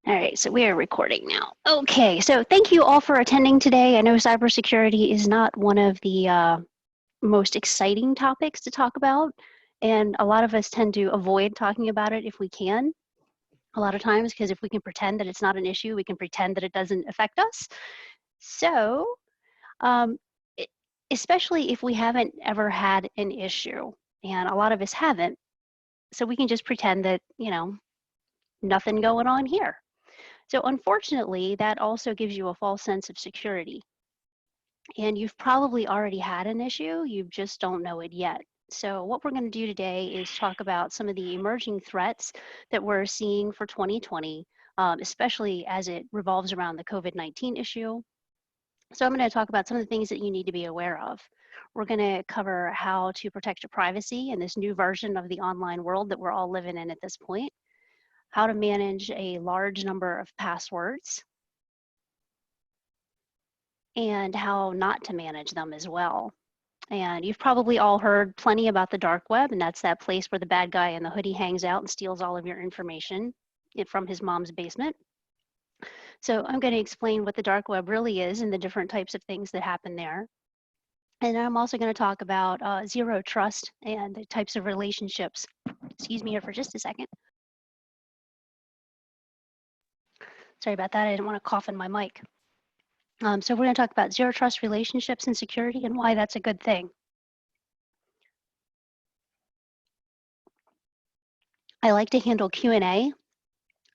All right, so we are recording now. Okay, so thank you all for attending today. I know cybersecurity is not one of the most exciting topics to talk about, and a lot of us tend to avoid talking about it if we can, a lot of times, because if we can pretend that it's not an issue, we can pretend that it doesn't affect us. So, um, it, especially if we haven't ever had an issue, and a lot of us haven't, so we can just pretend that, nothing going on here. So unfortunately, that also gives you a false sense of security. And you've probably already had an issue, you just don't know it yet. So what we're going to do today is talk about some of the emerging threats that we're seeing for 2020, especially as it revolves around the COVID-19 issue. So I'm going to talk about some of the things that you need to be aware of. We're going to cover how to protect your privacy in this new version of the online world that we're all living in at this point, how to manage a large number of passwords, and how not to manage them as well. And you've probably all heard plenty about the dark web, and that's that place where the bad guy in the hoodie hangs out and steals all of your information from his mom's basement. So I'm going to explain what the dark web really is and the different types of things that happen there. And I'm also going to talk about zero trust and the types of relationships. Excuse me here for just a second. Sorry about that. I didn't want to cough in my mic. So we're going to talk about zero trust relationships and security and why that's a good thing. I like to handle Q&A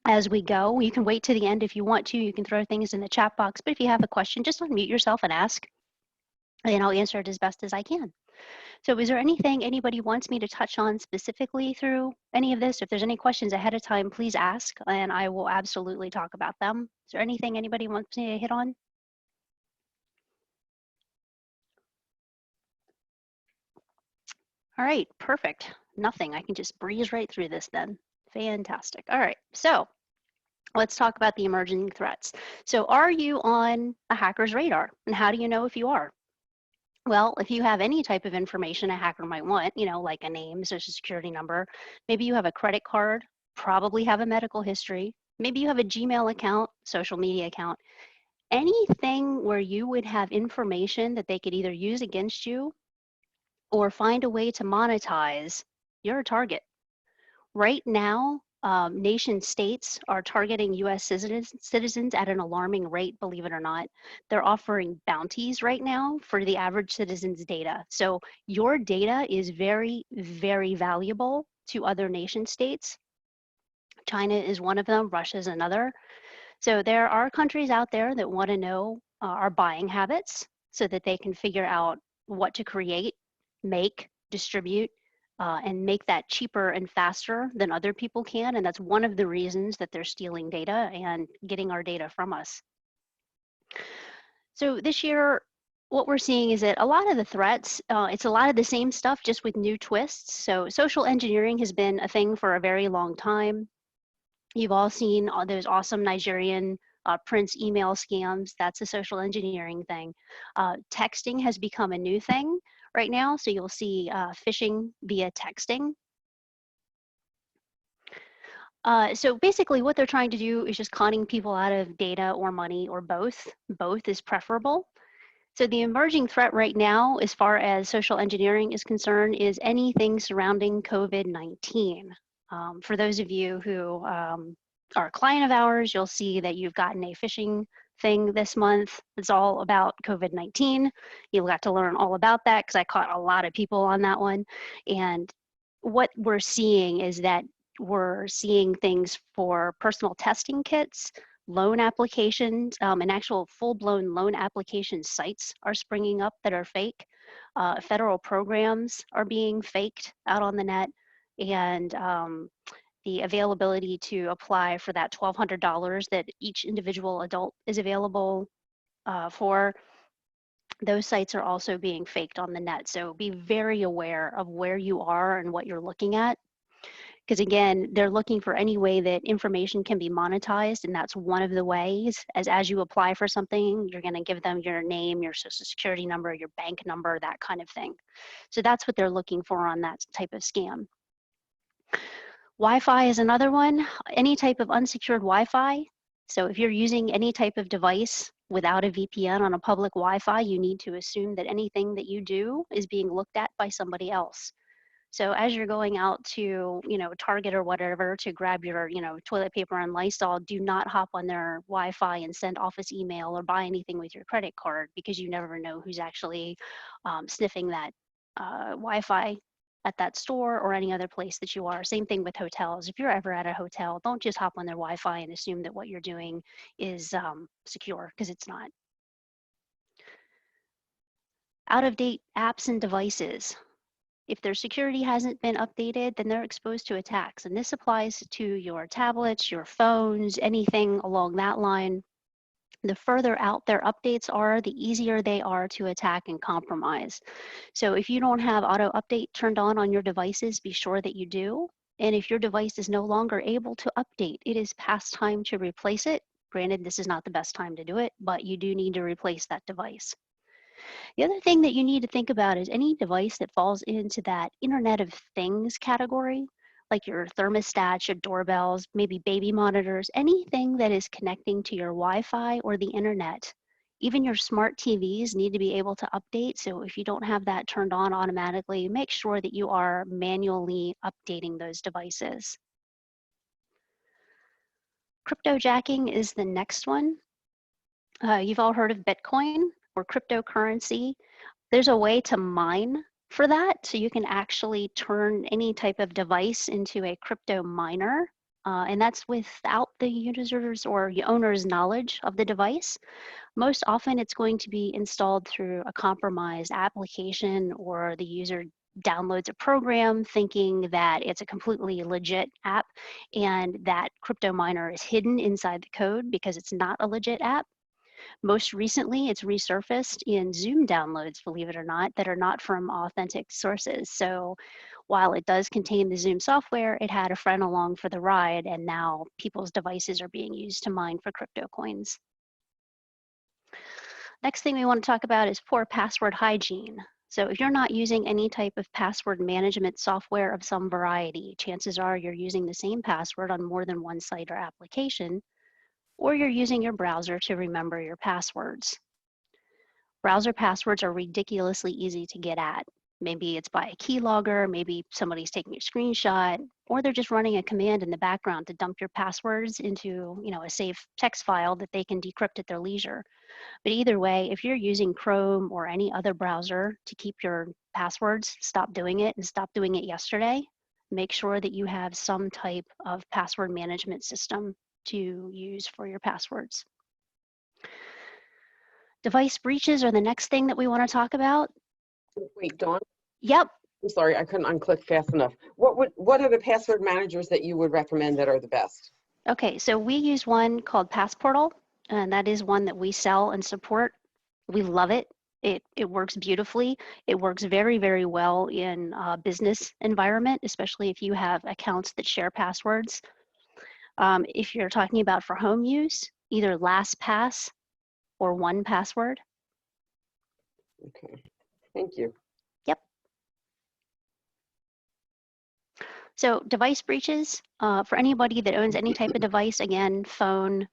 as we go. You can wait to the end if you want to. You can throw things in the chat box, but if you have a question, just unmute yourself and ask, and I'll answer it as best as I can. So is there anything anybody wants me to touch on specifically through any of this? If there's any questions ahead of time, please ask, and I will absolutely talk about them. Is there anything anybody wants me to hit on? All right, perfect. Nothing. I can just breeze right through this then. Fantastic. All right, so let's talk about the emerging threats. So are you on a hacker's radar? And how do you know if you are? Well, if you have any type of information a hacker might want, like a name, social security number, maybe you have a credit card, probably have a medical history, maybe you have a Gmail account, social media account, anything where you would have information that they could either use against you or find a way to monetize, you're a target. Right now, nation states are targeting US citizens at an alarming rate, believe it or not. They're offering bounties right now for the average citizen's data. So your data is very, very valuable to other nation states. China is one of them, Russia is another. So there are countries out there that want to know our buying habits so that they can figure out what to create, make, distribute, and make that cheaper and faster than other people can. And that's one of the reasons that they're stealing data and getting our data from us. So this year, what we're seeing is that a lot of the threats, it's a lot of the same stuff, just with new twists. So social engineering has been a thing for a very long time. You've all seen those awesome Nigerian Prince email scams. That's a social engineering thing. Texting has become a new thing right now. So you'll see phishing via texting. So basically what they're trying to do is just conning people out of data or money or both. Both is preferable. So the emerging threat right now, as far as social engineering is concerned, is anything surrounding COVID-19. For those of you who are a client of ours, you'll see that you've gotten a phishing thing this month. It's all about COVID-19. You got to learn all about that because I caught a lot of people on that one. And what we're seeing is that we're seeing things for personal testing kits, loan applications, and actual full-blown loan application sites are springing up that are fake. Federal programs are being faked out on the net, and the availability to apply for that $1,200 that each individual adult is available for, those sites are also being faked on the net. So be very aware of where you are and what you're looking at. Because again, they're looking for any way that information can be monetized, and that's one of the ways. As you apply for something, you're going to give them your name, your social security number, your bank number, that kind of thing. So that's what they're looking for on that type of scam. Wi-Fi is another one. Any type of unsecured Wi-Fi So if you're using any type of device without a VPN on a public Wi-Fi, you need to assume that anything that you do is being looked at by somebody else. So as you're going out to, Target or whatever to grab your, toilet paper and Lysol, do not hop on their Wi-Fi and send office email or buy anything with your credit card, because you never know who's actually sniffing that Wi-Fi at that store or any other place that you are. Same thing with hotels. If you're ever at a hotel, don't just hop on their Wi-Fi and assume that what you're doing is secure, because it's not. Out-of-date apps and devices. If their security hasn't been updated, then they're exposed to attacks. And this applies to your tablets, your phones, anything along that line. The further out their updates are, the easier they are to attack and compromise. So if you don't have auto update turned on your devices, be sure that you do. And if your device is no longer able to update, it is past time to replace it. Granted, this is not the best time to do it, but you do need to replace that device. The other thing that you need to think about is any device that falls into that Internet of Things category, like your thermostats, your doorbells, maybe baby monitors, anything that is connecting to your Wi-Fi or the internet. Even your smart TVs need to be able to update. So if you don't have that turned on automatically, make sure that you are manually updating those devices. Cryptojacking is the next one. You've all heard of Bitcoin or cryptocurrency. There's a way to mine for that. So you can actually turn any type of device into a crypto miner. And that's without the user's or the owner's knowledge of the device. Most often it's going to be installed through a compromised application, or the user downloads a program thinking that it's a completely legit app, and that crypto miner is hidden inside the code because it's not a legit app. Most recently, it's resurfaced in Zoom downloads, believe it or not, that are not from authentic sources. So while it does contain the Zoom software, it had a friend along for the ride, and now people's devices are being used to mine for crypto coins. Next thing we want to talk about is poor password hygiene. So if you're not using any type of password management software of some variety, chances are you're using the same password on more than one site or application, or you're using your browser to remember your passwords. Browser passwords are ridiculously easy to get at. Maybe it's by a keylogger, maybe somebody's taking a screenshot, or they're just running a command in the background to dump your passwords into, a safe text file that they can decrypt at their leisure. But either way, if you're using Chrome or any other browser to keep your passwords, stop doing it, and stop doing it yesterday. Make sure that you have some type of password management system to use for your passwords. Device breaches are the next thing that we want to talk about. Wait, Dawn? Yep. I'm sorry, I couldn't unclick fast enough. What are the password managers that you would recommend that are the best? Okay, so we use one called Passportal, and that is one that we sell and support. We love it. It works beautifully. It works very, very well in a business environment, especially if you have accounts that share passwords. If you're talking about for home use, either LastPass or 1Password. Okay, thank you. Yep. So device breaches, for anybody that owns any type of device, again, phone,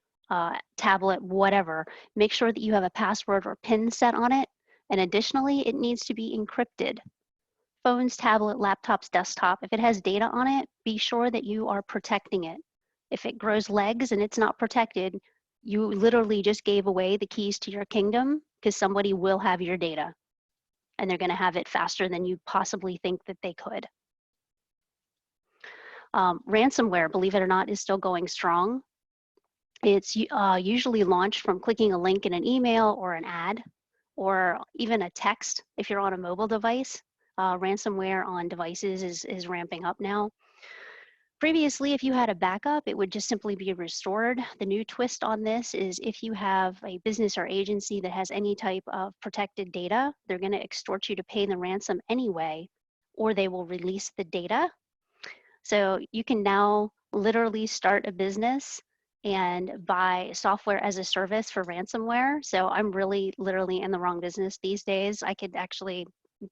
tablet, whatever, make sure that you have a password or PIN set on it. And additionally, it needs to be encrypted. Phones, tablet, laptops, desktop, if it has data on it, be sure that you are protecting it. If it grows legs and it's not protected, you literally just gave away the keys to your kingdom, because somebody will have your data, and they're going to have it faster than you possibly think that they could. Ransomware, believe it or not, is still going strong. It's usually launched from clicking a link in an email or an ad, or even a text if you're on a mobile device. Ransomware on devices is ramping up now. Previously, if you had a backup, it would just simply be restored. The new twist on this is if you have a business or agency that has any type of protected data, they're going to extort you to pay the ransom anyway, or they will release the data. So you can now literally start a business and buy software as a service for ransomware. So I'm really literally in the wrong business these days. I could actually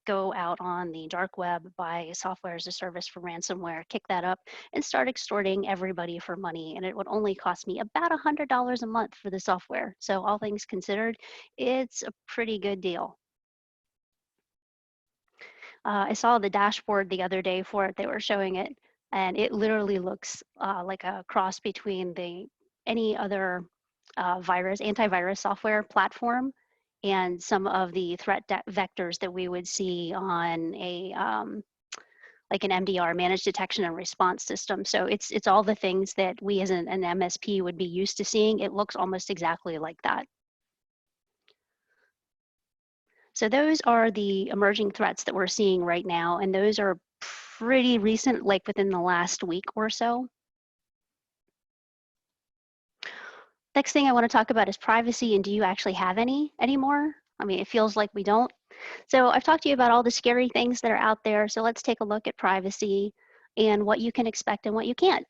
go out on the dark web, buy software as a service for ransomware, kick that up, and start extorting everybody for money. And it would only cost me about $100 a month for the software. So all things considered, it's a pretty good deal. I saw the dashboard the other day for it. They were showing it, and it literally looks like a cross between any other antivirus software platform and some of the threat vectors that we would see on a like an MDR, managed detection and response system. So it's all the things that we as an MSP would be used to seeing. It looks almost exactly like that. So those are the emerging threats that we're seeing right now, and those are pretty recent, like within the last week or so. Next thing I want to talk about is privacy, and do you actually have any anymore? I mean, it feels like we don't. So I've talked to you about all the scary things that are out there, so let's take a look at privacy and what you can expect and what you can't.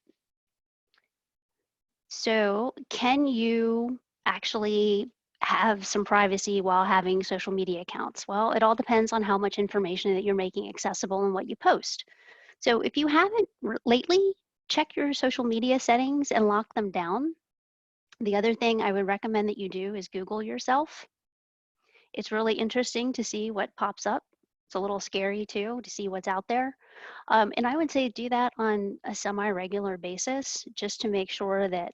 So can you actually have some privacy while having social media accounts? Well, it all depends on how much information that you're making accessible and what you post. So if you haven't lately, check your social media settings and lock them down. The other thing I would recommend that you do is Google yourself. It's really interesting to see what pops up. It's a little scary too, to see what's out there. And I would say do that on a semi-regular basis, just to make sure that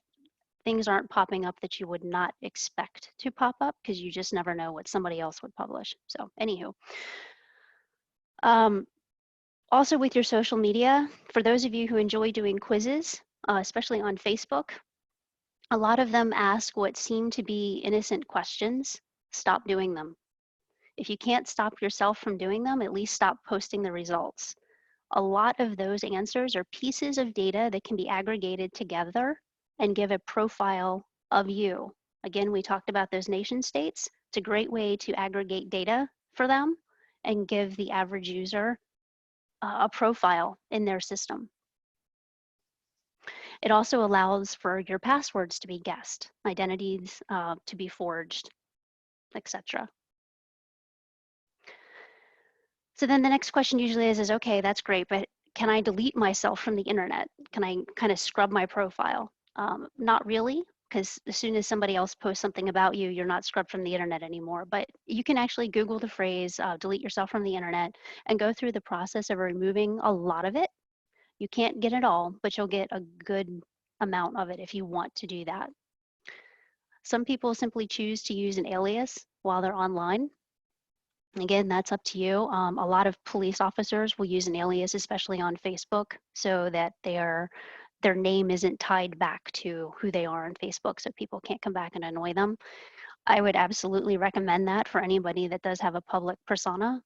things aren't popping up that you would not expect to pop up, because you just never know what somebody else would publish. So anywho. Also with your social media, for those of you who enjoy doing quizzes, especially on Facebook, a lot of them ask what seem to be innocent questions. Stop doing them. If you can't stop yourself from doing them, at least stop posting the results. A lot of those answers are pieces of data that can be aggregated together and give a profile of you. Again, we talked about those nation states. It's a great way to aggregate data for them and give the average user a profile in their system. It also allows for your passwords to be guessed, identities to be forged, etc. So then the next question usually is okay, that's great, but can I delete myself from the internet? Can I kind of scrub my profile? Not really, because as soon as somebody else posts something about you, you're not scrubbed from the internet anymore. But you can actually Google the phrase, delete yourself from the internet, and go through the process of removing a lot of it. You can't get it all, but you'll get a good amount of it if you want to do that. Some people simply choose to use an alias while they're online. Again, that's up to you. A lot of police officers will use an alias, especially on Facebook, so that their name isn't tied back to who they are on Facebook, so people can't come back and annoy them. I would absolutely recommend that for anybody that does have a public persona,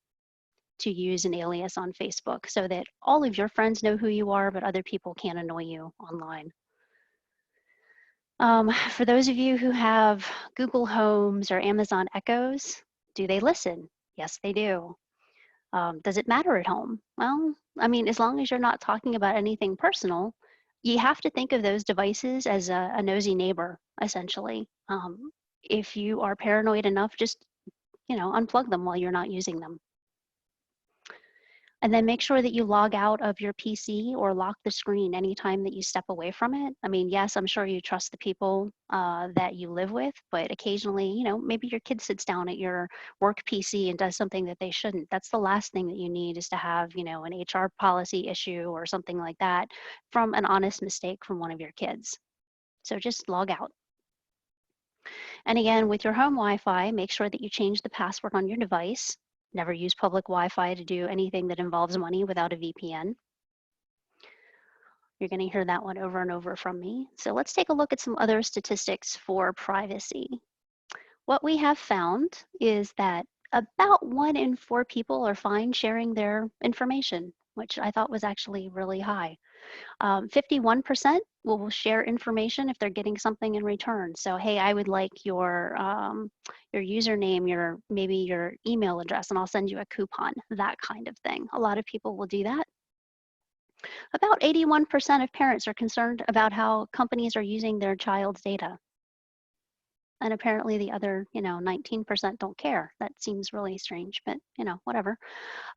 to use an alias on Facebook so that all of your friends know who you are, but other people can't annoy you online. For those of you who have Google Homes or Amazon Echoes, do they listen? Yes, they do. Does it matter at home? Well, I mean, as long as you're not talking about anything personal, you have to think of those devices as a nosy neighbor, essentially. If you are paranoid enough, just, unplug them while you're not using them. And then make sure that you log out of your PC or lock the screen anytime that you step away from it. I mean, yes, I'm sure you trust the people that you live with, but occasionally, maybe your kid sits down at your work PC and does something that they shouldn't. That's the last thing that you need, is to have, an HR policy issue or something like that from an honest mistake from one of your kids. So just log out. And again, with your home Wi-Fi, make sure that you change the password on your device. Never use public Wi-Fi to do anything that involves money without a VPN. You're going to hear that one over and over from me. So let's take a look at some other statistics for privacy. What we have found is that about 1 in 4 people are fine sharing their information, which I thought was actually really high. 51% will share information if they're getting something in return. So, hey, I would like your username, maybe your email address, and I'll send you a coupon, that kind of thing. A lot of people will do that. About 81% of parents are concerned about how companies are using their child's data. And apparently the other, 19% don't care. That seems really strange, but whatever.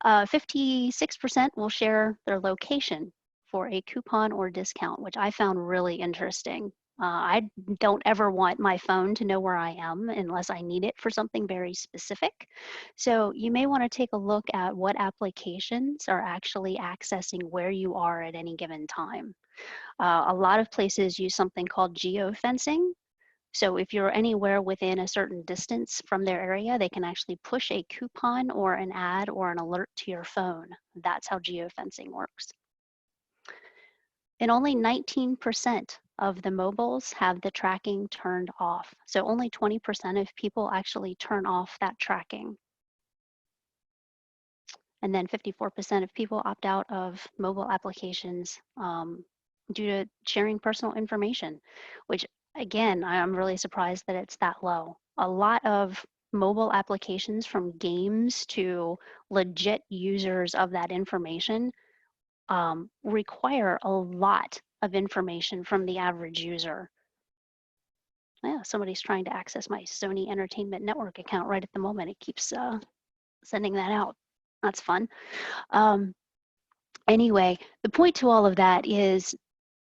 56% will share their location for a coupon or discount, which I found really interesting. I don't ever want my phone to know where I am unless I need it for something very specific. So you may want to take a look at what applications are actually accessing where you are at any given time. A lot of places use something called geofencing. So if you're anywhere within a certain distance from their area, they can actually push a coupon or an ad or an alert to your phone. That's how geofencing works. And only 19% of the mobiles have the tracking turned off. So only 20% of people actually turn off that tracking. And then 54% of people opt out of mobile applications due to sharing personal information, which again, I'm really surprised that it's that low. A lot of mobile applications, from games to legit users of that information, require a lot of information from the average user. Yeah, somebody's trying to access my Sony Entertainment Network account right at the moment. It keeps sending that out. That's fun. Anyway, the point to all of that is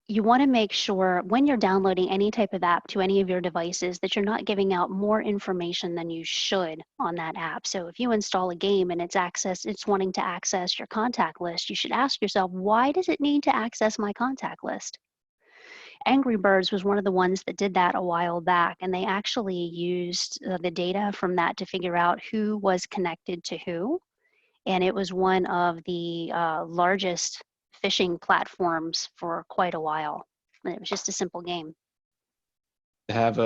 you want to make sure when you're downloading any type of app to any of your devices that you're not giving out more information than you should on that app. So if you install a game and it's wanting to access your contact list, you should ask yourself, why does it need to access my contact list? Angry Birds was one of the ones that did that a while back, and they actually used the data from that to figure out who was connected to who. And it was one of the largest phishing platforms for quite a while. And it was just a simple game. To have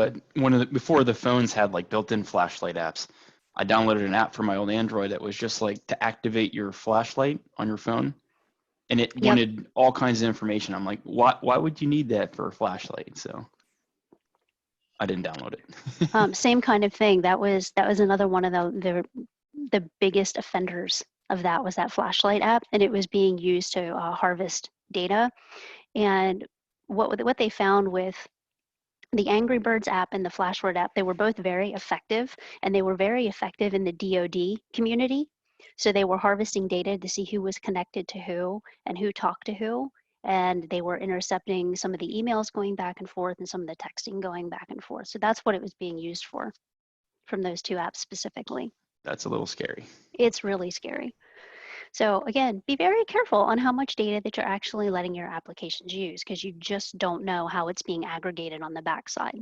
before the phones had like built-in flashlight apps. I downloaded an app for my old Android that was just like to activate your flashlight on your phone, and it Yep. wanted all kinds of information. I'm like, why would you need that for a flashlight? So I didn't download it. Same kind of thing. That was another one of the biggest offenders of that was that flashlight app, and it was being used to harvest data. And what they found with the Angry Birds app and the Flashword app, they were both very effective, and they were very effective in the DoD community. So they were harvesting data to see who was connected to who and who talked to who. And they were intercepting some of the emails going back and forth and some of the texting going back and forth. So that's what it was being used for from those two apps specifically. That's a little scary. It's really scary. So again, be very careful on how much data that you're actually letting your applications use, because you just don't know how it's being aggregated on the backside.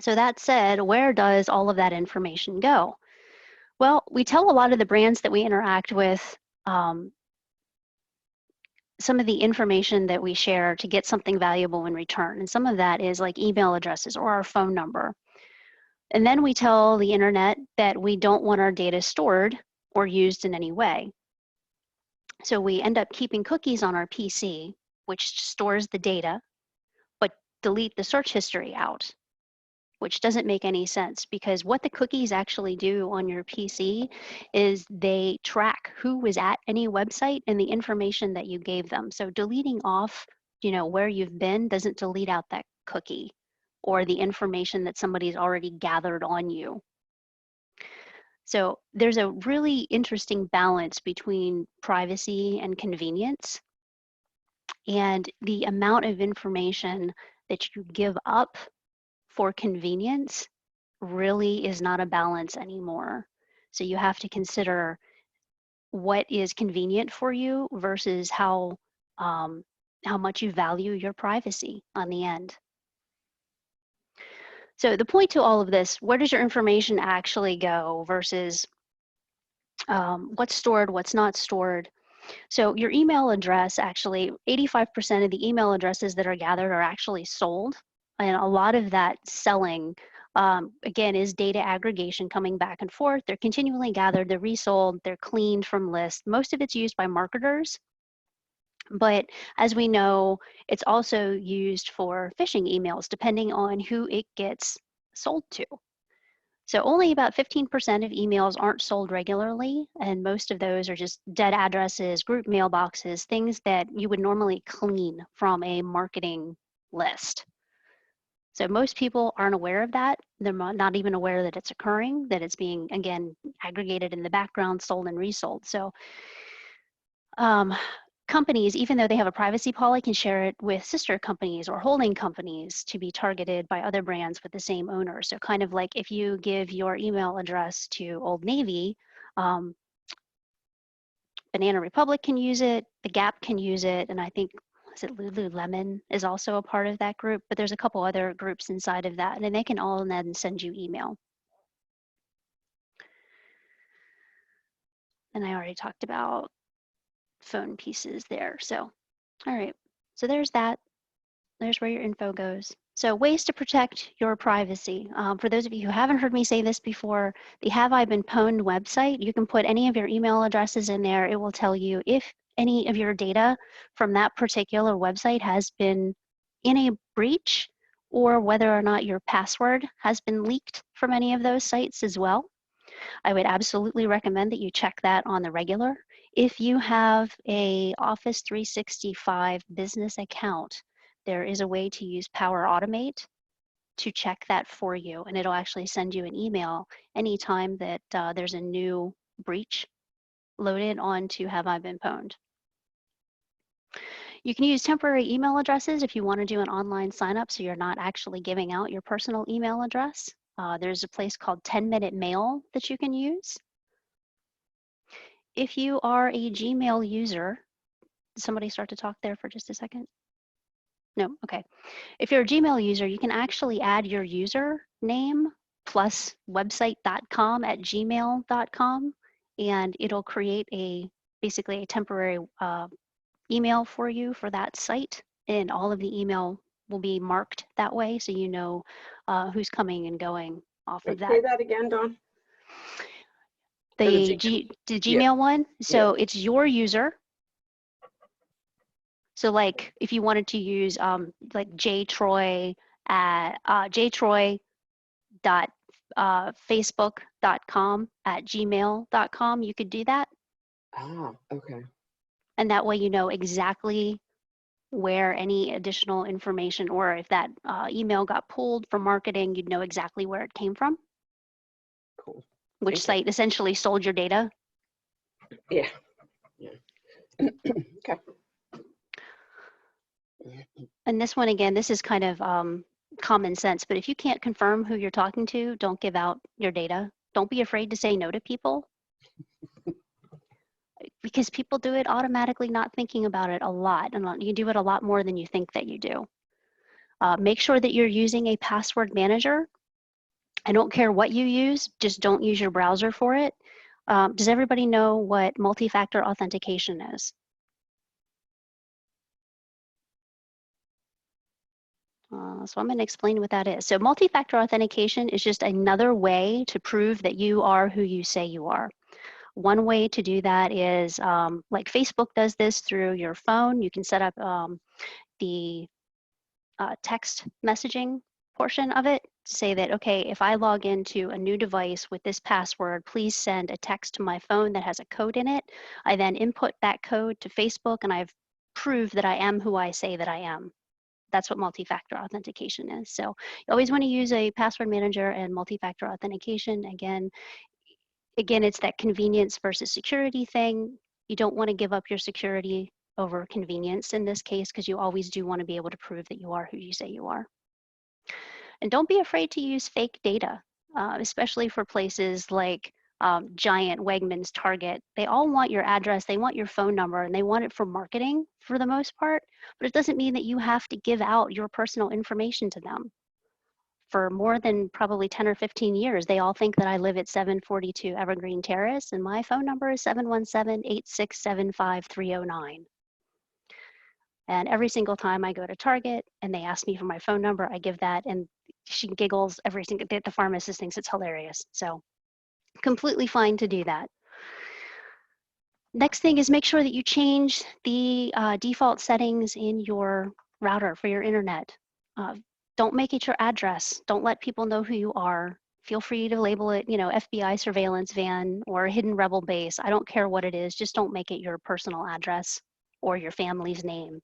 So that said, where does all of that information go? Well, we tell a lot of the brands that we interact with some of the information that we share to get something valuable in return. And some of that is like email addresses or our phone number. And then we tell the internet that we don't want our data stored or used in any way. So we end up keeping cookies on our PC, which stores the data, but delete the search history out, which doesn't make any sense, because what the cookies actually do on your PC is they track who was at any website and the information that you gave them. So deleting off, where you've been doesn't delete out that cookie or the information that somebody's already gathered on you. So there's a really interesting balance between privacy and convenience, and the amount of information that you give up for convenience really is not a balance anymore. So you have to consider what is convenient for you versus how much you value your privacy on the end. So the point to all of this, where does your information actually go versus what's stored, what's not stored? So your email address, actually, 85% of the email addresses that are gathered are actually sold. And a lot of that selling, again, is data aggregation coming back and forth. They're continually gathered, they're resold, they're cleaned from lists. Most of it's used by marketers. But as we know, it's also used for phishing emails, depending on who it gets sold to. So only about 15% of emails aren't sold regularly, and most of those are just dead addresses, group mailboxes, things that you would normally clean from a marketing list. So most people aren't aware of that. They're not even aware that it's occurring, that it's being, again, aggregated in the background, sold and resold. So companies, even though they have a privacy policy, can share it with sister companies or holding companies to be targeted by other brands with the same owner. So kind of like if you give your email address to Old Navy, Banana Republic can use it, The Gap can use it, and I think, is it Lululemon is also a part of that group, but there's a couple other groups inside of that, and then they can all then send you email. And I already talked about phone pieces there. So, all right, so there's that. There's where your info goes. So ways to protect your privacy. For those of you who haven't heard me say this before, the Have I Been Pwned website, you can put any of your email addresses in there. It will tell you if any of your data from that particular website has been in a breach, or whether or not your password has been leaked from any of those sites as well. I would absolutely recommend that you check that on the regular. If you have a Office 365 business account, there is a way to use Power Automate to check that for you, and it'll actually send you an email anytime that there's a new breach loaded onto Have I Been Pwned. You can use temporary email addresses if you want to do an online sign up so you're not actually giving out your personal email address. There's a place called 10-Minute Mail that you can use. If you are a Gmail user, did somebody start to talk there for just a second? No, okay. If you're a Gmail user, you can actually add your user name plus website.com at gmail.com, and it'll create basically a temporary email for you for that site, and all of the email will be marked that way so you know who's coming and going off of that. Say that again, Dawn. The Gmail one, so it's your user. So like if you wanted to use like jtroy at jtroy.facebook.com at gmail.com, you could do that. Ah, okay. And that way you know exactly where any additional information, or if that email got pulled for marketing, you'd know exactly where it came from. Cool. Which site essentially sold your data. Yeah. Okay. And this one, again, this is kind of common sense, but if you can't confirm who you're talking to, don't give out your data. Don't be afraid to say no to people. Because people do it automatically, not thinking about it a lot. And you do it a lot more than you think that you do. Make sure that you're using a password manager. I don't care what you use, just don't use your browser for it. Does everybody know what multi-factor authentication is? So I'm going to explain what that is. So multi-factor authentication is just another way to prove that you are who you say you are. One way to do that is like Facebook does this through your phone. You can set up the text messaging portion of it to say that, okay, if I log into a new device with this password, please send a text to my phone that has a code in it. I then input that code to Facebook, and I've proved that I am who I say that I am. That's what multi-factor authentication is. So you always want to use a password manager and multi-factor authentication. Again, it's that convenience versus security thing. You don't want to give up your security over convenience in this case, because you always do want to be able to prove that you are who you say you are. And don't be afraid to use fake data, especially for places like Giant, Wegmans, Target. They all want your address, they want your phone number, and they want it for marketing for the most part, but it doesn't mean that you have to give out your personal information to them. For more than probably 10 or 15 years, they all think that I live at 742 Evergreen Terrace, and my phone number is 717-8675309. And every single time I go to Target and they ask me for my phone number, I give that, and she giggles every single day. The pharmacist thinks it's hilarious. So completely fine to do that. Next thing is make sure that you change the default settings in your router for your internet. Don't make it your address. Don't let people know who you are. Feel free to label it, FBI surveillance van or hidden rebel base. I don't care what it is. Just don't make it your personal address or your family's name.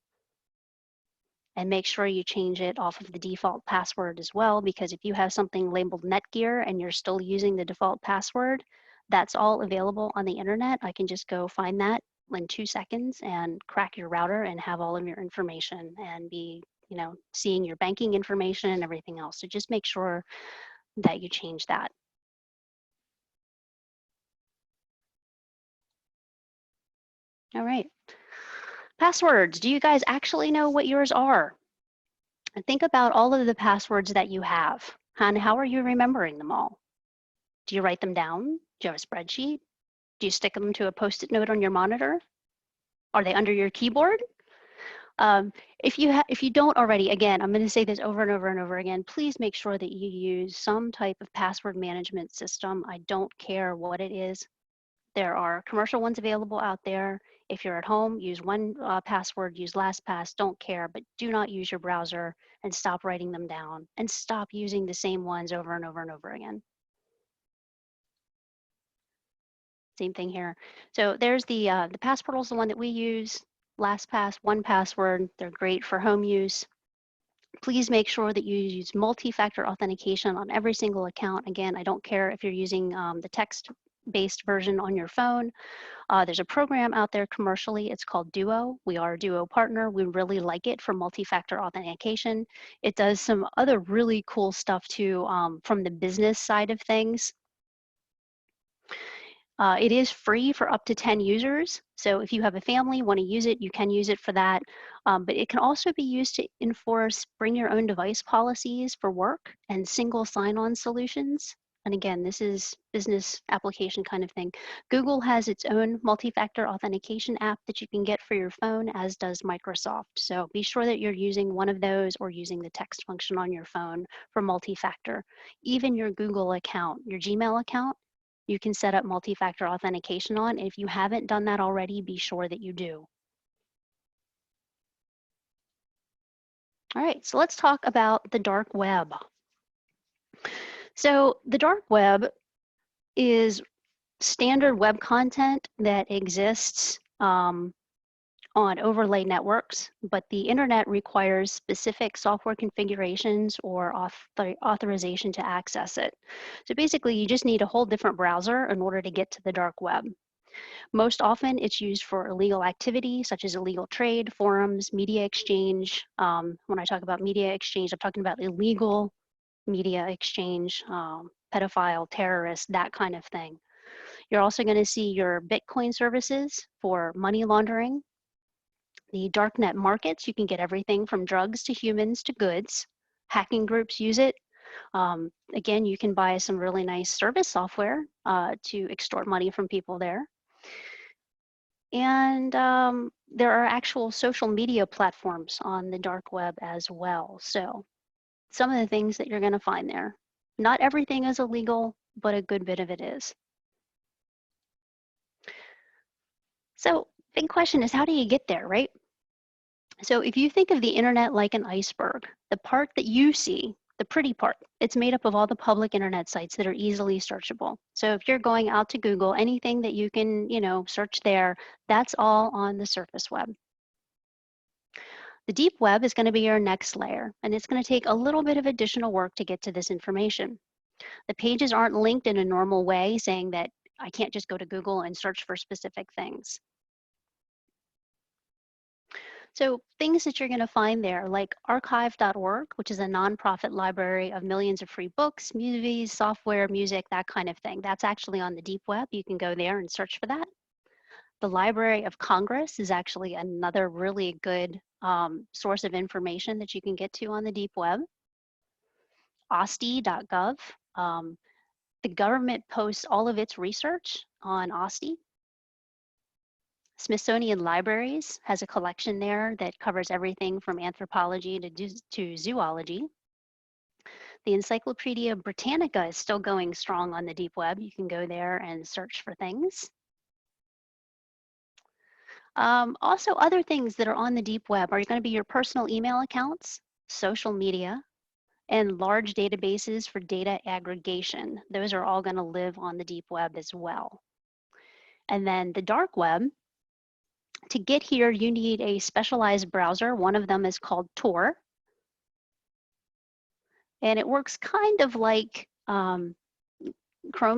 And make sure you change it off of the default password as well, because if you have something labeled Netgear and you're still using the default password, that's all available on the internet. I can just go find that in 2 seconds and crack your router and have all of your information and be, seeing your banking information and everything else. So just make sure that you change that. All right. Passwords. Do you guys actually know what yours are? And think about all of the passwords that you have, and how are you remembering them all? Do you write them down? Do you have a spreadsheet? Do you stick them to a Post-it note on your monitor? Are they under your keyboard? If you don't already, again, I'm going to say this over and over and over again, please make sure that you use some type of password management system. I don't care what it is. There are commercial ones available out there. If you're at home, use one password, use LastPass, don't care, but do not use your browser and stop writing them down and stop using the same ones over and over and over again. Same thing here. So there's the Passportal is the one that we use. LastPass, 1Password, they're great for home use. Please make sure that you use multi-factor authentication on every single account. Again, I don't care if you're using the text-based version on your phone. There's a program out there commercially. It's called Duo. We are a Duo partner. We really like it for multi-factor authentication. It does some other really cool stuff too from the business side of things. It is free for up to 10 users. So if you have a family, want to use it, you can use it for that. But it can also be used to enforce bring your own device policies for work and single sign-on solutions. And again, this is business application kind of thing. Google has its own multi-factor authentication app that you can get for your phone, as does Microsoft. So be sure that you're using one of those or using the text function on your phone for multi-factor. Even your Google account, your Gmail account, you can set up multi-factor authentication on. If you haven't done that already, be sure that you do. All right, so let's talk about the dark web. So the dark web is standard web content that exists on overlay networks, but the internet requires specific software configurations or authorization to access it. So basically, you just need a whole different browser in order to get to the dark web. Most often, it's used for illegal activity, such as illegal trade, forums, media exchange. When I talk about media exchange, I'm talking about illegal media exchange, pedophile, terrorist, that kind of thing. You're also going to see your Bitcoin services for money laundering. The darknet markets, you can get everything from drugs to humans to goods. Hacking groups use it. Again, you can buy some really nice service software to extort money from people there. And there are actual social media platforms on the dark web as well. So some of the things that you're going to find there. Not everything is illegal, but a good bit of it is. So big question is, how do you get there, right? So if you think of the internet like an iceberg, the part that you see, the pretty part, it's made up of all the public internet sites that are easily searchable. So if you're going out to Google, anything that you can, search there, that's all on the surface web. The deep web is going to be your next layer, and it's going to take a little bit of additional work to get to this information. The pages aren't linked in a normal way, saying that I can't just go to Google and search for specific things. So things that you're going to find there, like archive.org, which is a nonprofit library of millions of free books, movies, software, music, that kind of thing. That's actually on the deep web. You can go there and search for that. The Library of Congress is actually another really good source of information that you can get to on the deep web. OSTI.gov. The government posts all of its research on OSTI. Smithsonian Libraries has a collection there that covers everything from anthropology to zoology. The Encyclopedia Britannica is still going strong on the deep web. You can go there and search for things. Also, other things that are on the deep web are going to be your personal email accounts, social media, and large databases for data aggregation. Those are all going to live on the deep web as well. And then the dark web, to get here, you need a specialized browser. One of them is called Tor. And it works kind of like Chrome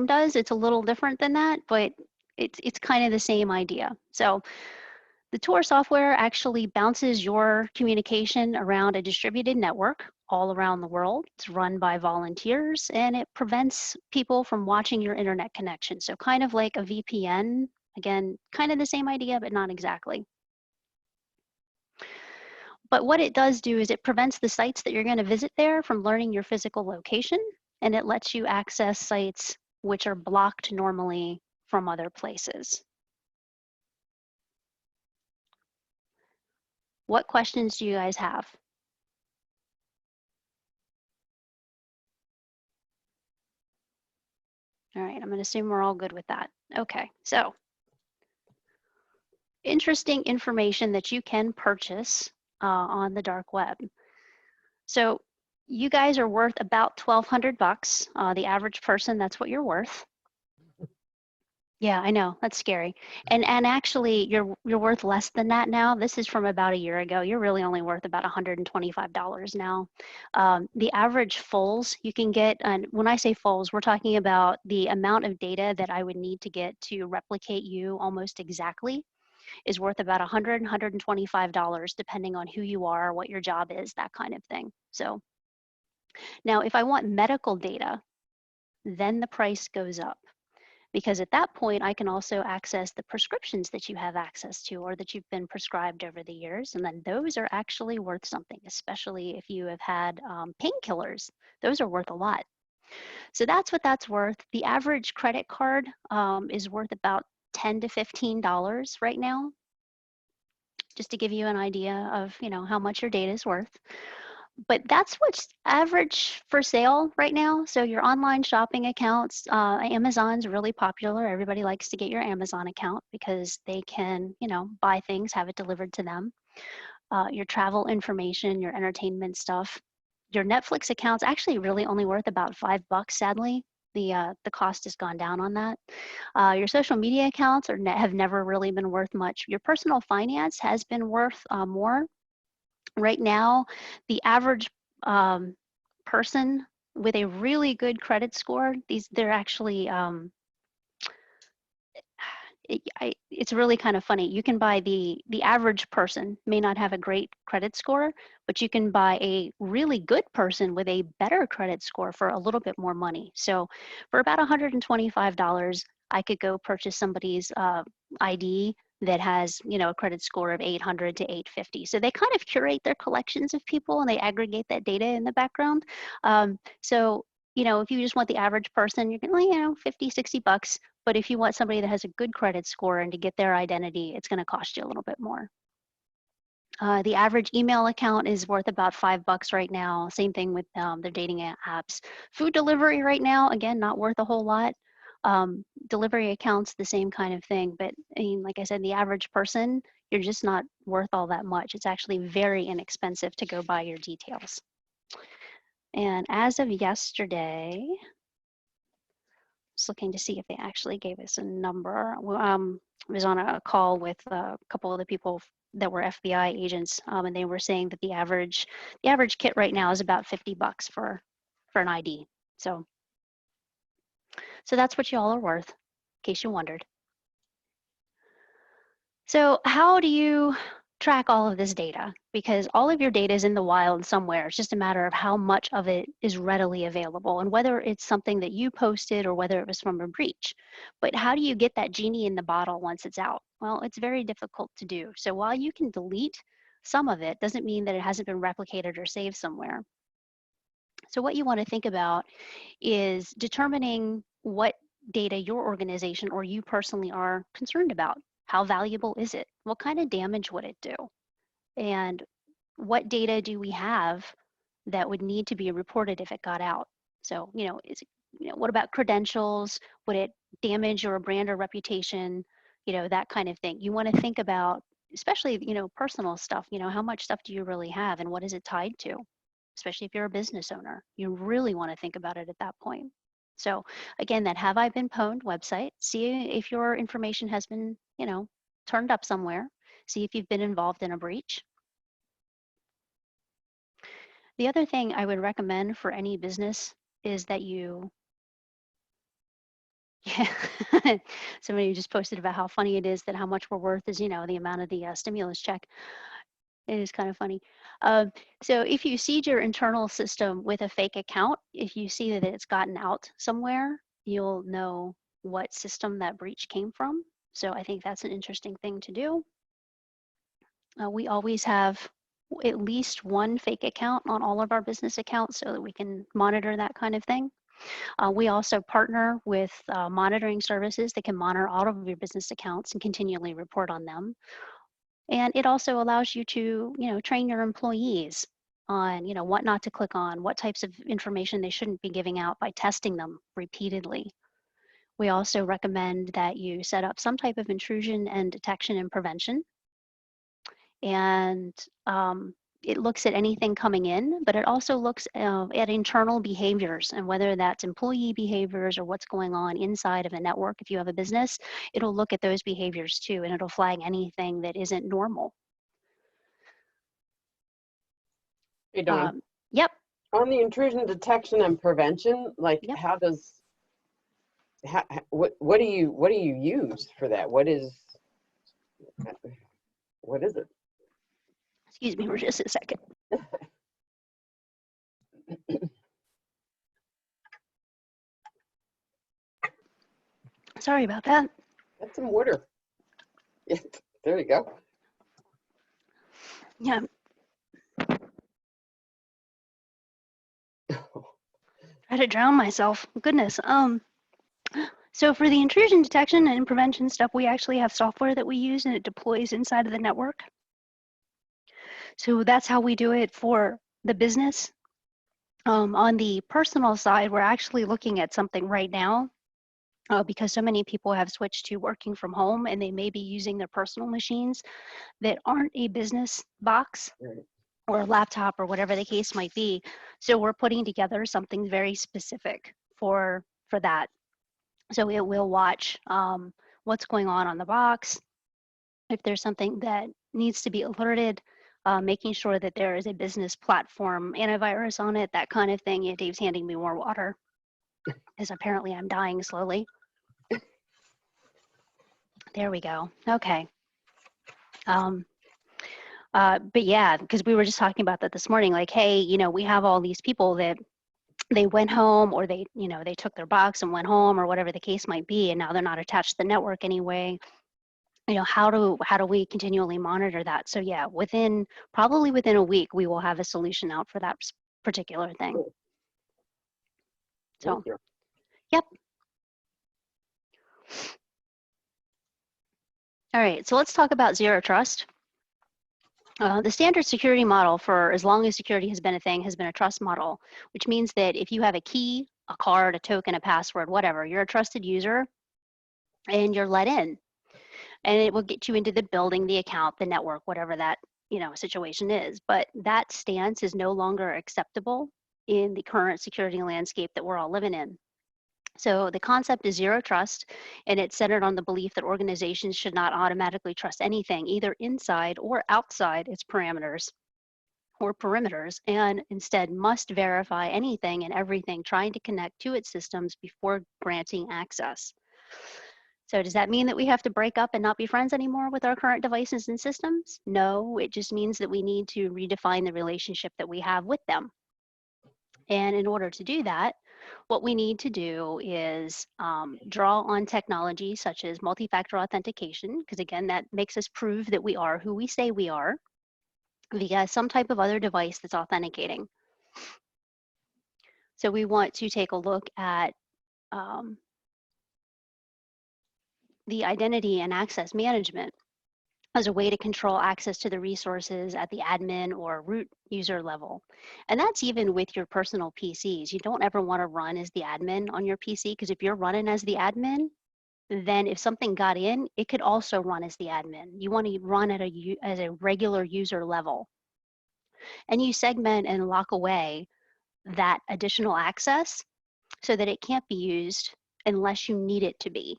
does. It's a little different than that, but it's kind of the same idea. So the Tor software actually bounces your communication around a distributed network all around the world. It's run by volunteers, and it prevents people from watching your internet connection. So kind of like a VPN. Again, kind of the same idea, but not exactly. But what it does do is it prevents the sites that you're going to visit there from learning your physical location, and it lets you access sites which are blocked normally from other places. What questions do you guys have? All right, I'm going to assume we're all good with that. Okay, so interesting information that you can purchase on the dark web. So you guys are worth about $1,200. The average person, that's what you're worth. Yeah, I know, that's scary. And actually, you're worth less than that now. This is from about a year ago. You're really only worth about $125 now. The average fulls you can get, and when I say fulls, we're talking about the amount of data that I would need to get to replicate you almost exactly, is worth about $100, $125, depending on who you are, what your job is, that kind of thing. So now if I want medical data, then the price goes up, because at that point I can also access the prescriptions that you have access to or that you've been prescribed over the years, and then those are actually worth something, especially if you have had painkillers. Those are worth a lot. So that's what that's worth. The average credit card is worth about $10 to $15 right now, just to give you an idea of, you know, how much your data is worth. But that's what's average for sale right now. So your online shopping accounts, Amazon's really popular. Everybody likes to get your Amazon account because they can, you know, buy things, have it delivered to them. Your travel information, your entertainment stuff. Your Netflix account's actually really only worth about $5, sadly. The cost has gone down on that. Your social media accounts have never really been worth much. Your personal finance has been worth more. Right now, the average person with a really good credit score, they're actually, it's really kind of funny. You can buy the average person may not have a great credit score, but you can buy a really good person with a better credit score for a little bit more money. So for about $125, I could go purchase somebody's ID that has, you know, a credit score of 800 to 850. So they kind of curate their collections of people and they aggregate that data in the background. So, you know, if you just want the average person, you're going to, you know, 50, 60 bucks. But if you want somebody that has a good credit score and to get their identity, it's going to cost you a little bit more. The average email account is worth about $5 right now. Same thing with the dating apps. Food delivery right now, again, not worth a whole lot. Delivery accounts, the same kind of thing. But I mean, like I said, the average person, you're just not worth all that much. It's actually very inexpensive to go buy your details. And as of yesterday, just looking to see if they actually gave us a number. I was on a call with a couple of the people that were FBI agents, and they were saying that the average kit right now is about $50 for an ID. So that's what you all are worth, in case you wondered. So how do you track all of this data? Because all of your data is in the wild somewhere. It's just a matter of how much of it is readily available and whether it's something that you posted or whether it was from a breach. But how do you get that genie in the bottle once it's out? Well, it's very difficult to do. So while you can delete some of it, doesn't mean that it hasn't been replicated or saved somewhere. So what you want to think about is determining what data your organization or you personally are concerned about. How valuable is it? What kind of damage would it do? And what data do we have that would need to be reported if it got out? So, you know, what about credentials? Would it damage your brand or reputation? You know, that kind of thing. You want to think about, especially, you know, personal stuff. You know, how much stuff do you really have and what is it tied to? Especially if you're a business owner, you really want to think about it at that point. So again, that Have I Been Pwned website, see if your information has been, you know, turned up somewhere. See if you've been involved in a breach. The other thing I would recommend for any business is that you, yeah, somebody just posted about how funny it is that how much we're worth is, the amount of the stimulus check. It is kind of funny. So if you seed your internal system with a fake account, if you see that it's gotten out somewhere, you'll know what system that breach came from. So I think that's an interesting thing to do. We always have at least one fake account on all of our business accounts so that we can monitor that kind of thing. We also partner with monitoring services that can monitor all of your business accounts and continually report on them. And it also allows you to, train your employees on, what not to click on, what types of information they shouldn't be giving out by testing them repeatedly. We also recommend that you set up some type of intrusion and detection and prevention. And it looks at anything coming in, but it also looks at internal behaviors and whether that's employee behaviors or what's going on inside of a network. If you have a business, it'll look at those behaviors too, and it'll flag anything that isn't normal. Hey, Dawn. Yep. On the intrusion detection and prevention, like Yep. what do you use for that? What is it? Excuse me for just a second. Sorry about that. That's some water. Yeah, there you go. Yeah. Try to drown myself. Goodness. So for the intrusion detection and prevention stuff, we actually have software that we use and it deploys inside of the network. So that's how we do it for the business. On the personal side, we're actually looking at something right now because so many people have switched to working from home and they may be using their personal machines that aren't a business box or a laptop or whatever the case might be. So we're putting together something very specific for that. So it will watch what's going on the box. If there's something that needs to be alerted, making sure that there is a business platform antivirus on it, that kind of thing. Yeah, Dave's handing me more water because apparently I'm dying slowly. There we go. Okay. But yeah, because we were just talking about that this morning, like, hey, we have all these people that they went home or they took their box and went home or whatever the case might be, and now they're not attached to the network anyway. How do we continually monitor that? So yeah, probably within a week, we will have a solution out for that particular thing. Cool. So, yep. All right, so let's talk about zero trust. The standard security model for as long as security has been a thing has been a trust model, which means that if you have a key, a card, a token, a password, whatever, you're a trusted user and you're let in. And it will get you into the building, the account, the network, whatever that situation is. But that stance is no longer acceptable in the current security landscape that we're all living in. So the concept is zero trust, and it's centered on the belief that organizations should not automatically trust anything, either inside or outside its parameters or perimeters, and instead must verify anything and everything trying to connect to its systems before granting access. So does that mean that we have to break up and not be friends anymore with our current devices and systems? No, it just means that we need to redefine the relationship that we have with them. And in order to do that, what we need to do is draw on technology such as multi-factor authentication, because again, that makes us prove that we are who we say we are via some type of other device that's authenticating. So we want to take a look at the identity and access management as a way to control access to the resources at the admin or root user level. And that's even with your personal PCs. You don't ever want to run as the admin on your PC, because if you're running as the admin, then if something got in, it could also run as the admin. You want to run as a regular user level. And you segment and lock away that additional access so that it can't be used unless you need it to be.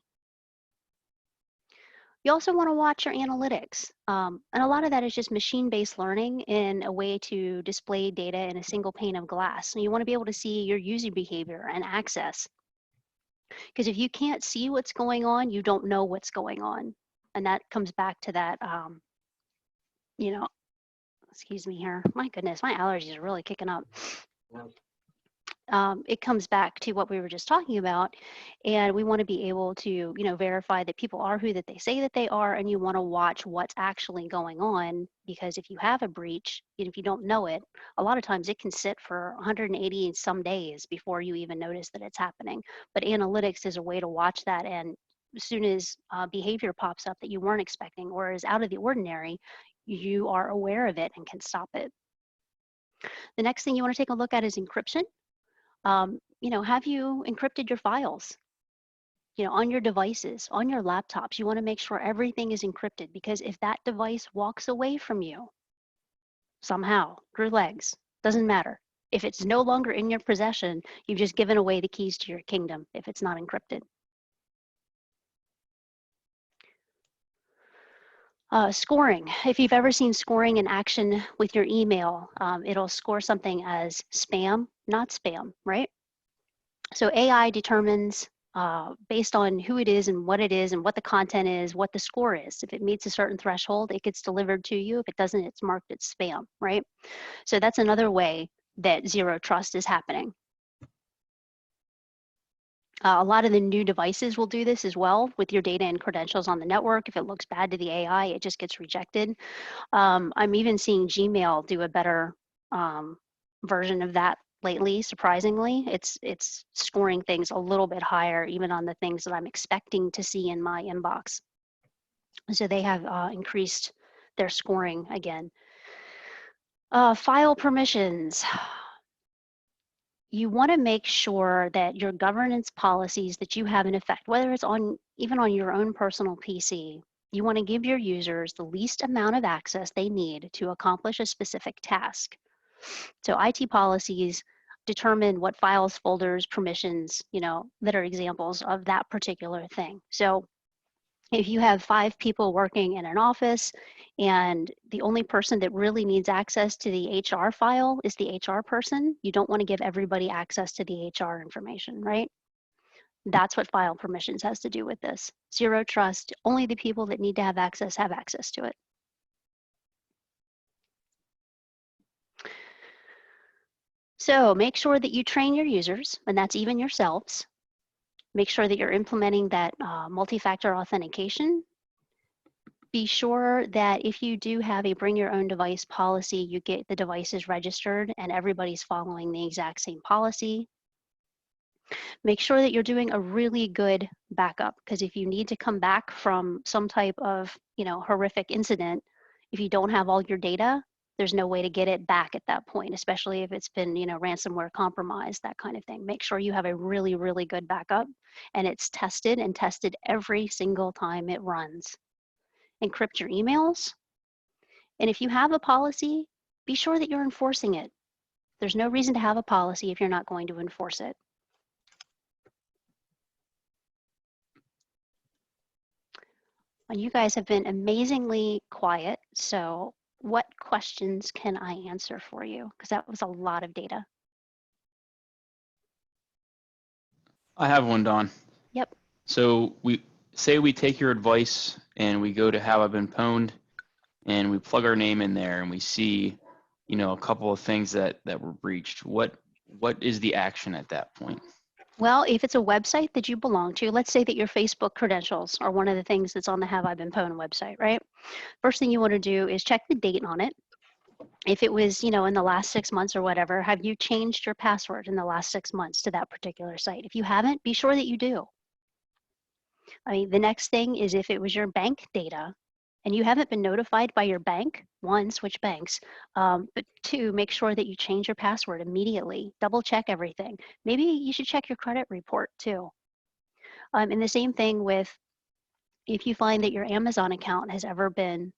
You also want to watch your analytics. And a lot of that is just machine-based learning in a way to display data in a single pane of glass. So you want to be able to see your user behavior and access. Because if you can't see what's going on, you don't know what's going on. And that comes back to that, you know, excuse me here. My goodness, my allergies are really kicking up. It comes back to what we were just talking about, and we want to be able to, verify that people are who that they say that they are, and you want to watch what's actually going on, because if you have a breach, and if you don't know it, a lot of times it can sit for 180 and some days before you even notice that it's happening. But analytics is a way to watch that, and as soon as behavior pops up that you weren't expecting or is out of the ordinary, you are aware of it and can stop it. The next thing you want to take a look at is encryption. Have you encrypted your files? On your devices, on your laptops, you want to make sure everything is encrypted, because if that device walks away from you somehow through legs, doesn't matter. If it's no longer in your possession, you've just given away the keys to your kingdom if it's not encrypted. Scoring. If you've ever seen scoring in action with your email, it'll score something as spam, not spam, right? So AI determines based on who it is and what the content is, what the score is. If it meets a certain threshold, it gets delivered to you. If it doesn't, it's marked as spam, right? So that's another way that zero trust is happening. A lot of the new devices will do this as well with your data and credentials on the network. If it looks bad to the AI, it just gets rejected. I'm even seeing Gmail do a better version of that lately. Surprisingly, it's scoring things a little bit higher, even on the things that I'm expecting to see in my inbox. So they have increased their scoring again. File permissions. You want to make sure that your governance policies that you have in effect, whether it's even on your own personal PC, you want to give your users the least amount of access they need to accomplish a specific task. So IT policies determine what files, folders, permissions, that are examples of that particular thing. So if you have 5 people working in an office and the only person that really needs access to the HR file is the HR person, you don't want to give everybody access to the HR information, right? That's what file permissions has to do with this. Zero trust, only the people that need to have access to it. So make sure that you train your users, and that's even yourselves. Make sure that you're implementing that multi-factor authentication. Be sure that if you do have a bring your own device policy, you get the devices registered and everybody's following the exact same policy. Make sure that you're doing a really good backup, because if you need to come back from some type of horrific incident, if you don't have all your data, there's no way to get it back at that point, especially if it's been ransomware compromised, that kind of thing. Make sure you have a really, really good backup, and it's tested every single time it runs. Encrypt your emails, and if you have a policy, be sure that you're enforcing it. There's no reason to have a policy if you're not going to enforce it. And you guys have been amazingly quiet, so what questions can I answer for you? Because that was a lot of data. I have one, Dawn. Yep. So we take your advice and we go to Have I Been Pwned, and we plug our name in there and we see, a couple of things that were breached. What is the action at that point? Well, if it's a website that you belong to, let's say that your Facebook credentials are one of the things that's on the Have I Been Pwned website, right? First thing you want to do is check the date on it. If it was, in the last 6 months or whatever, have you changed your password in the last 6 months to that particular site? If you haven't, be sure that you do. I mean, the next thing is if it was your bank data and you haven't been notified by your bank, 1, switch banks, but 2, make sure that you change your password immediately. Double check everything. Maybe you should check your credit report too. And the same thing with if you find that your Amazon account has ever been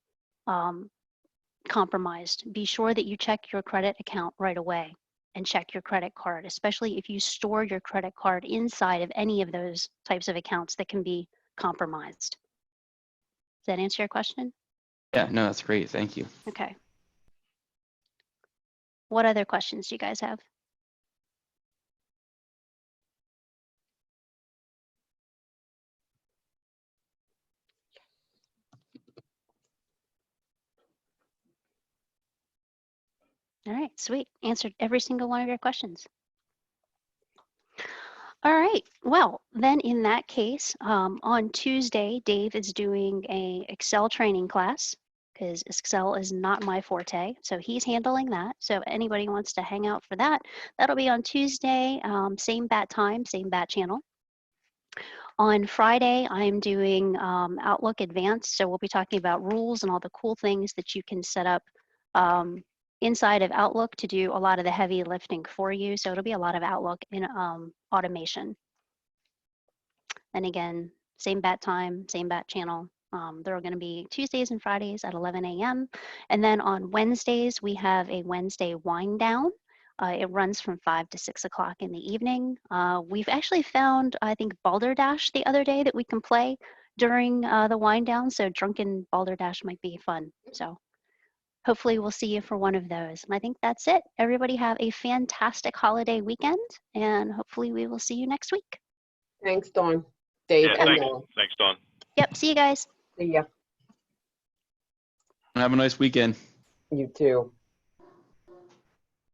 compromised, be sure that you check your credit account right away and check your credit card, especially if you store your credit card inside of any of those types of accounts that can be compromised. Does that answer your question? Yeah, no, that's great. Thank you. Okay. What other questions do you guys have? All right, sweet. Answered every single one of your questions. All right, well, then in that case, on Tuesday, Dave is doing a Excel training class because Excel is not my forte. So he's handling that. So if anybody wants to hang out for that, that'll be on Tuesday, same bat time, same bat channel. On Friday, I'm doing Outlook Advanced. So we'll be talking about rules and all the cool things that you can set up inside of Outlook to do a lot of the heavy lifting for you. So it'll be a lot of Outlook in automation. And again, same bat time, same bat channel. They're going to be Tuesdays and Fridays at 11 a.m. And then on Wednesdays, we have a Wednesday wind down. It runs from 5 to 6 o'clock in the evening. We've actually found, I think, Balderdash the other day that we can play during the wind down. So drunken Balderdash might be fun. So hopefully we'll see you for one of those. And I think that's it. Everybody have a fantastic holiday weekend, and hopefully we will see you next week. Thanks, Dawn, Dave, Yeah, and thanks. Noel. Thanks, Dawn. Yep, see you guys. See ya. Have a nice weekend. You too.